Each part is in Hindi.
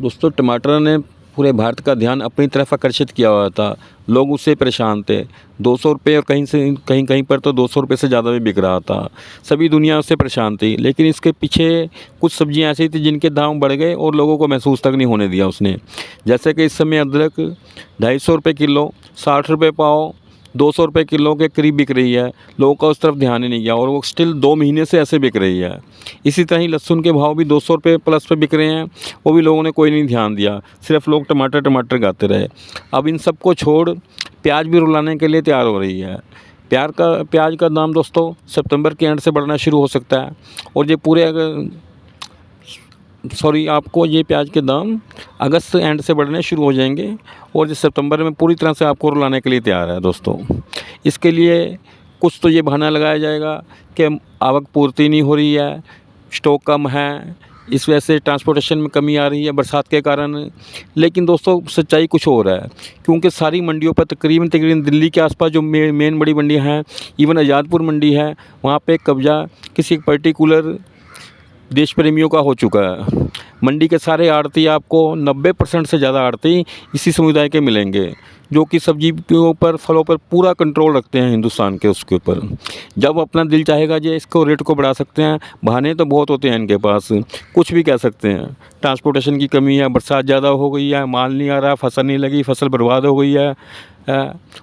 दोस्तों टमाटर ने पूरे भारत का ध्यान अपनी तरफ आकर्षित किया हुआ था। लोग उससे परेशान थे। 200 रुपये और कहीं कहीं पर तो 200 रुपये से ज़्यादा भी बिक रहा था। सभी दुनिया उससे परेशान थी, लेकिन इसके पीछे कुछ सब्जियां ऐसी थी जिनके दाम बढ़ गए और लोगों को महसूस तक नहीं होने दिया उसने। जैसे कि इस समय अदरक 250 रुपये किलो, 60 रुपये पाव, 200 रुपये किलो के करीब बिक रही है। लोगों का उस तरफ ध्यान ही नहीं गया और वो स्टिल 2 महीने से ऐसे बिक रही है। इसी तरह ही लहसुन के भाव भी 200 रुपये प्लस पे बिक रहे हैं, वो भी लोगों ने कोई नहीं ध्यान दिया, सिर्फ लोग टमाटर टमाटर गाते रहे। अब इन सब को छोड़ प्याज भी रुलाने के लिए तैयार हो रही है। प्याज का दाम दोस्तों सितंबर के एंड से बढ़ना शुरू हो सकता है और ये आपको ये प्याज के दाम अगस्त एंड से बढ़ने शुरू हो जाएंगे और ये सितंबर में पूरी तरह से आपको रुलाने के लिए तैयार है दोस्तों। इसके लिए कुछ तो ये बहाना लगाया जाएगा कि आवक पूर्ति नहीं हो रही है, स्टॉक कम है, इस वजह से ट्रांसपोर्टेशन में कमी आ रही है बरसात के कारण। लेकिन दोस्तों सच्चाई कुछ और है, क्योंकि सारी मंडियों पर तकरीबन दिल्ली के आसपास जो मेन बड़ी मंडियां हैं, इवन आज़ादपुर मंडी है, वहाँ पे कब्जा किसी पर्टिकुलर देश प्रेमियों का हो चुका है। मंडी के सारे आड़ती आपको 90% से ज़्यादा आड़ती इसी समुदाय के मिलेंगे, जो कि सब्जी के ऊपर, फलों पर पूरा कंट्रोल रखते हैं हिंदुस्तान के उसके ऊपर। जब अपना दिल चाहेगा ये इसको रेट को बढ़ा सकते हैं। बहाने तो बहुत होते हैं इनके पास, कुछ भी कह सकते हैं। ट्रांसपोर्टेशन की कमी है, बरसात ज़्यादा हो गई है, माल नहीं आ रहा, फसल नहीं लगी, फसल बर्बाद हो गई है,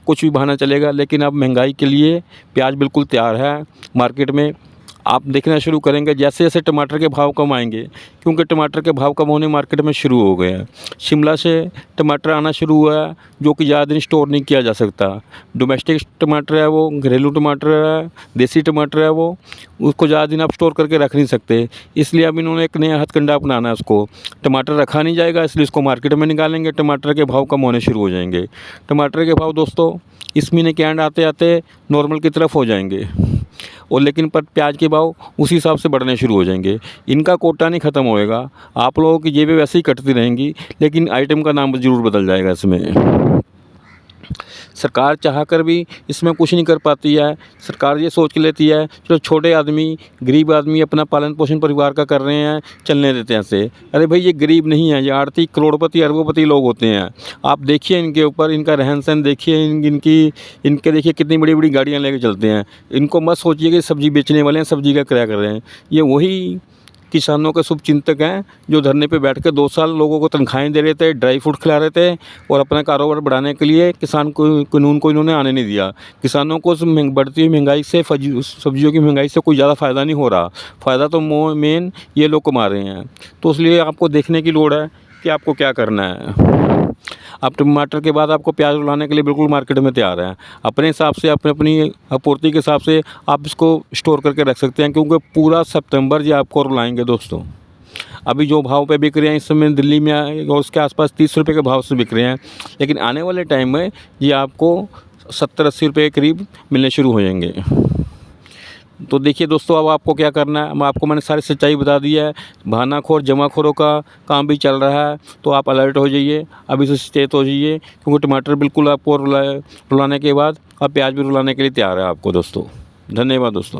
कुछ भी बहाना चलेगा। लेकिन अब महंगाई के लिए प्याज बिल्कुल तैयार है मार्केट में। आप देखना शुरू करेंगे जैसे जैसे टमाटर के भाव कम आएंगे, क्योंकि टमाटर के भाव कम होने मार्केट में शुरू हो गए हैं। शिमला से टमाटर आना शुरू हुआ है, जो कि ज़्यादा दिन स्टोर नहीं किया जा सकता। डोमेस्टिक टमाटर है वो, घरेलू टमाटर है, देसी टमाटर है वो, उसको ज़्यादा दिन आप स्टोर करके रख नहीं सकते। इसलिए अब इन्होंने एक नया हथकंडा अपनाना है। उसको टमाटर रखा नहीं जाएगा, इसलिए इसको मार्केट में निकालेंगे, टमाटर के भाव कम होने शुरू हो जाएंगे। टमाटर के भाव दोस्तों इस महीने के एंड आते आते नॉर्मल की तरफ हो जाएंगे और लेकिन पर प्याज के भाव उसी हिसाब से बढ़ने शुरू हो जाएंगे। इनका कोटा नहीं ख़त्म होएगा, आप लोगों की जेबें वैसे ही कटती रहेंगी, लेकिन आइटम का नाम ज़रूर बदल जाएगा इसमें। सरकार चाहकर भी इसमें कुछ नहीं कर पाती है। सरकार ये सोच के लेती है जो छोटे आदमी, गरीब आदमी अपना पालन पोषण परिवार का कर रहे हैं, चलने देते हैं ऐसे। अरे भाई ये गरीब नहीं है, ये आड़ती करोड़पति अरबोपति लोग होते हैं। आप देखिए इनके ऊपर, इनका रहन सहन देखिए, इनके देखिए कितनी बड़ी बड़ी गाड़ियाँ लेके चलते हैं। इनको मत सोचिए कि सब्ज़ी बेचने वाले हैं, सब्ज़ी का किराया कर रहे हैं। ये वही किसानों के शुभचिंतक हैं जो धरने पे बैठ के 2 साल लोगों को तनख्वाहें दे रहे थे, ड्राई फ्रूट खिला रहे थे और अपना कारोबार बढ़ाने के लिए किसान को कानून को इन्होंने आने नहीं दिया। किसानों को बढ़ती हुई महंगाई से, सब्जियों की महंगाई से कोई ज़्यादा फ़ायदा नहीं हो रहा। फ़ायदा तो मेन ये लोग कमा रहे हैं। तो इसलिए आपको देखने की लोड़ है कि आपको क्या करना है। अब टमाटर के बाद आपको प्याज रुलाने के लिए बिल्कुल मार्केट में तैयार है। अपने हिसाब से, अपनी आपूर्ति के हिसाब से आप इसको स्टोर करके रख सकते हैं, क्योंकि पूरा सितंबर ये आपको रुलाएंगे दोस्तों। अभी जो भाव पे बिक रहे हैं इस समय दिल्ली में और उसके आसपास 30 रुपये के भाव से बिक रहे हैं, लेकिन आने वाले टाइम में ये आपको 70-80 रुपये के करीब मिलने शुरू हो जाएंगे। तो देखिए दोस्तों, अब आपको क्या करना है। मैंने सारी सच्चाई बता दी है। बहानाखोर जमाखोरों का काम भी चल रहा है, तो आप अलर्ट हो जाइए, अभी से सचेत हो जाइए, क्योंकि टमाटर बिल्कुल आपको रुलाने के बाद अब प्याज भी रुलाने के लिए तैयार है आपको दोस्तों। धन्यवाद दोस्तों।